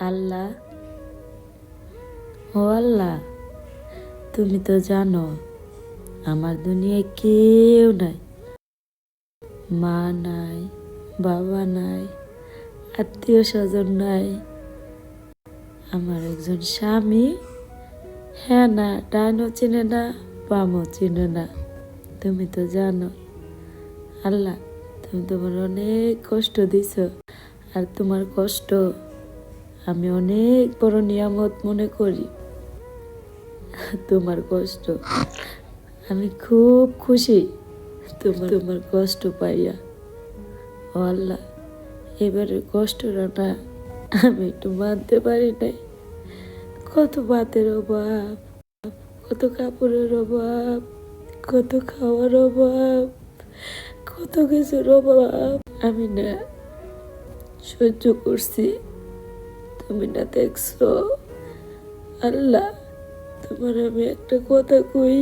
আল্লাহ, ও আল্লাহ, তুমি তো জানো আমার দুনিয়ায় কেউ নাই। মা নাই, বাবা নাই, আত্মীয় স্বজন নাই। আমার একজন স্বামী, হ্যাঁ না, ডাইনও চিনে না, বামও চিনে না। তুমি তো জানো আল্লাহ, তুমি তোমার অনেক কষ্ট দিছ, আর তোমার কষ্ট আমি অনেক বড় নিয়ামত মনে করি। তোমার কষ্ট আমি খুব খুশি, তোমার তোমার কষ্ট পাইয়া। ও আল্লাহ, এবারে কষ্টটা না আমি একটু মানতে পারি নাই। কত ভাতের অভাব, কত কাপড়ের অভাব, কত খাওয়ার অভাব, কত কিছুর অভাব আমি না সহ্য করছি। তুমি না দেখছো আল্লাহ, তোমার আমি একটা কথা কই,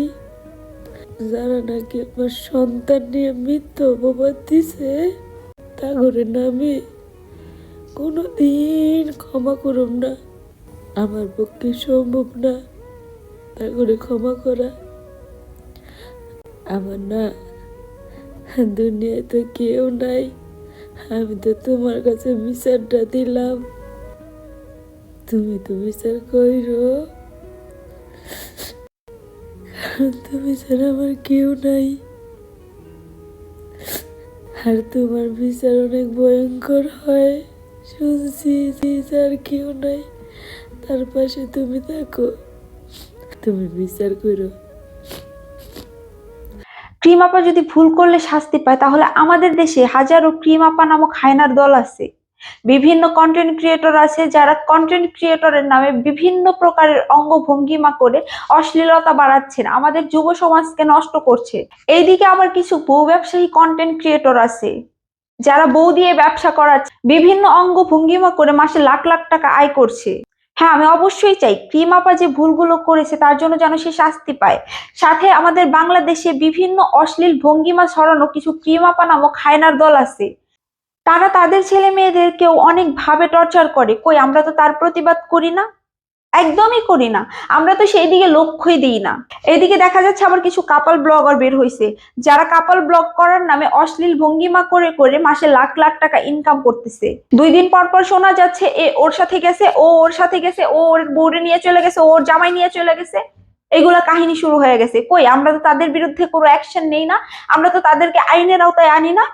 যারা নাকি আমার সন্তান নিয়ে মিথ্যা অপবাদ দিছে তা করে না আমি কোনোদিন ক্ষমা করব না। আমার পক্ষে সম্ভব না তা করে ক্ষমা করা। আমার না দুনিয়ায় তো কেউ নাই, আমি তো তোমার কাছে বিচারটা দিলাম, তুমি তো বিচার কইরো। তুমি ছাড়া আমার কেউ নাই, আর তোমার বিচার অনেক ভয়ঙ্কর হয় শুনছি। আর কেউ নাই, তার পাশে তুমি থাকো, তুমি বিচার করো। ক্রিম আপা যদি ভুল করলে শাস্তি পায়, তাহলে আমাদের দেশে হাজারো ক্রিম আপা নামক হায়নার দল আছে। বিভিন্ন কন্টেন্ট ক্রিয়েটর আছে যারা কন্টেন্ট ক্রিয়েটরের নামে বিভিন্ন প্রকারের অঙ্গভঙ্গিমা করে অশ্লীলতা বাড়াচ্ছেন, আমাদের যুব সমাজকে নষ্ট করছে। এইদিকে আবার কিছু বউ ব্যবসায়ী কন্টেন্ট ক্রিয়েটর আছে যারা বউ দিয়ে ব্যবসা করাচ্ছে, বিভিন্ন অঙ্গভঙ্গিমা করে মাসে লাখ লাখ টাকা আয় করছে। হ্যাঁ, আমি অবশ্যই চাই ক্রিম আপা যে ভুলগুলো করেছে তার জন্য যেন সে শাস্তি পায়। সাথে আমাদের বাংলাদেশে বিভিন্ন অশ্লীল ভঙ্গিমা ছড়ানো কিছু ক্রিম আপা নামক হায়নার দল আছে, তারা তাদের ছেলে মেয়েদেরকেও অনেক ভাবে টর্চার করে। কই আমরা তো তার প্রতিবাদ করি না, একদমই করি না। আমরা তো সেই দিকে লক্ষ্যই দিই না। এদিকে দেখা যাচ্ছে আবার কিছু কাপল ব্লগার বের হয়েছে যারা কাপল ব্লগ করার নামে অশ্লীল ভঙ্গিমা করে করে মাসে লাখ লাখ টাকা ইনকাম করতেছে। 2 দিন পর পর শোনা যাচ্ছে এ ওর সাথে গেছে, ও ওর সাথে গেছে, ও ওর বউরে নিয়ে চলে গেছে, ওর জামাই নিয়ে চলে গেছে। এগুলা কাহিনী শুরু হয়ে গেছে। কই আমরা তো তাদের বিরুদ্ধে কোনো অ্যাকশন নেই না, আমরা তো তাদেরকে আইনের আওতায় আনি না।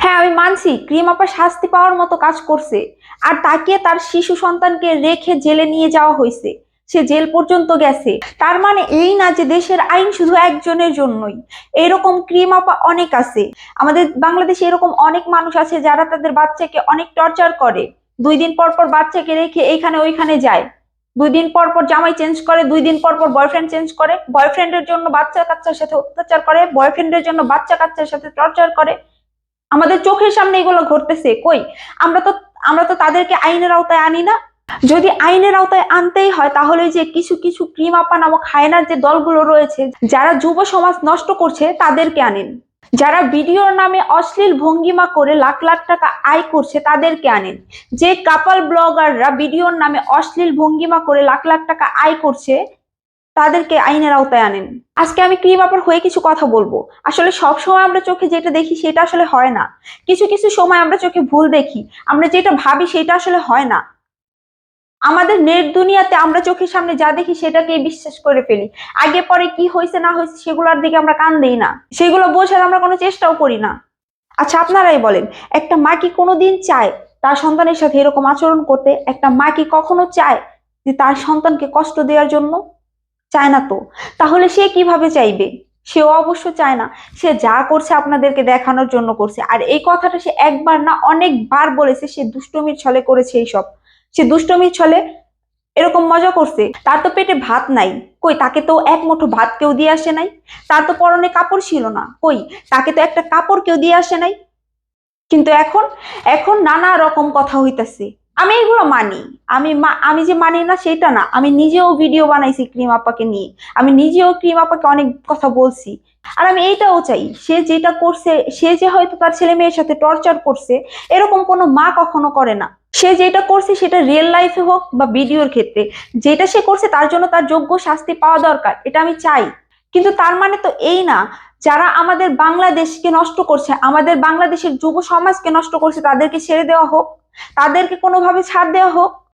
হ্যাঁ, আমি মানছি ক্রিম আপা শাস্তি পাওয়ার মতো কাজ করছে, আর তাকে তার শিশু সন্তানকে রেখে জেলে নিয়ে যাওয়া হয়েছে, সে জেল পর্যন্ত গেছে। তার মানে এই না যে দেশের আইন শুধু একজনের জন্যই। এরকম ক্রিম আপা অনেক আছে। আমাদের বাংলাদেশে এরকম অনেক মানুষ আছে যারা তাদের বাচ্চাকে অনেক টর্চার করে। 2 দিন পর পর বাচ্চাকে রেখে এইখানে ওইখানে যায়, 2 দিন পর পর জামাই চেঞ্জ করে, 2 দিন পর পর বয়ফ্রেন্ড চেঞ্জ করে, বয়ফ্রেন্ডের জন্য বাচ্চা কাচ্চার সাথে অত্যাচার করে, বয়ফ্রেন্ডের জন্য বাচ্চা কাচ্চার সাথে টর্চার করে। আমাদের চোখের সামনে এগুলো ঘটতেছে। কই আমরা তো আমরা তো তাদেরকে আইনের আওতায় আনি না। যদি আইনের আওতায় আনতেই হয় তাহলে যে কিছু কিছু ক্রিম আপা নামক হায়নার যে দলগুলো রয়েছে যারা যুব সমাজ নষ্ট করছে তাদেরকে আনেন। যারা ভিডিওর নামে অশ্লীল ভঙ্গিমা করে লাখ লাখ টাকা আয় করছে তাদেরকে আনেন। যে কাপল ব্লগাররা ভিডিওর নামে অশ্লীল ভঙ্গিমা করে লাখ লাখ টাকা আয় করছে তাদেরকে আইনের আওতায় আনেন। আজকে আমি ক্রিম আপার হয়ে কিছু কথা বলবো। আসলে সব সময় আমরা চোখে যেটা দেখি সেটা আসলে হয় না। কিছু কিছু সময় আমরা চোখে ভুল দেখি, আমরা যেটা ভাবি সেটা আসলে হয় না। আমাদের নেট দুনিয়াতে আমরা চোখের সামনে যা দেখি সেটাকে বিশ্বাস করে ফেলি। আগে পরে কি হয়েছে না হয়েছে সেগুলোর দিকে আমরা কান দেই না, সেগুলো বোঝার আমরা কোনো চেষ্টাও করি না। আচ্ছা আপনারাই বলেন, একটা মা কি কোনোদিন চায় তার সন্তানের সাথে এরকম আচরণ করতে? একটা মা কি কখনো চায় যে তার সন্তানকে কষ্ট দেওয়ার জন্য? চায় না তো। তাহলে সে কিভাবে চাইবে? সেও অবশ্য চায় না। সে যা করছে আপনাদেরকে দেখানোর জন্য করছে, আর এই কথাটা সে একবার না অনেকবার বলেছে। সে দুষ্টমির ছলে করেছে এইসব, সে দুষ্টমির ছলে এরকম মজা করছে। তার তো পেটে ভাত নাই, কই তাকে তো এক মুঠো ভাত কেউ দিয়ে আসে নাই। তার তো পরনে কাপড় ছিল না, কই তাকে তো একটা কাপড় কেউ দিয়ে আসে নাই। কিন্তু এখন এখন নানা রকম কথা হইতাছে। আমি এগুলো মানি। আমি যে মানি না সেটা না, আমি নিজেও ভিডিও বানাইছি ক্রিম আপাকে নিয়ে, আমি নিজেও ক্রিম আপাকে অনেক কথা বলছি। আর আমি এইটাও চাই সে যেটা করছে, সে যে হয়তো তার ছেলে মেয়ের সাথে টর্চার করছে, এরকম কোনো মা কখনো করে না। সে যেটা করছে সেটা রিয়েল লাইফে হোক বা ভিডিওর ক্ষেত্রে, যেটা সে করছে তার জন্য তার যোগ্য শাস্তি পাওয়া দরকার, এটা আমি চাই। কিন্তু তার মানে তো এই না যারা আমাদের বাংলাদেশকে নষ্ট করছে, আমাদের বাংলাদেশের যুব সমাজকে নষ্ট করছে, তাদেরকে ছেড়ে দেওয়া হোক, তাদেরকে কোনোভাবে ছাড় দেওয়া হোক।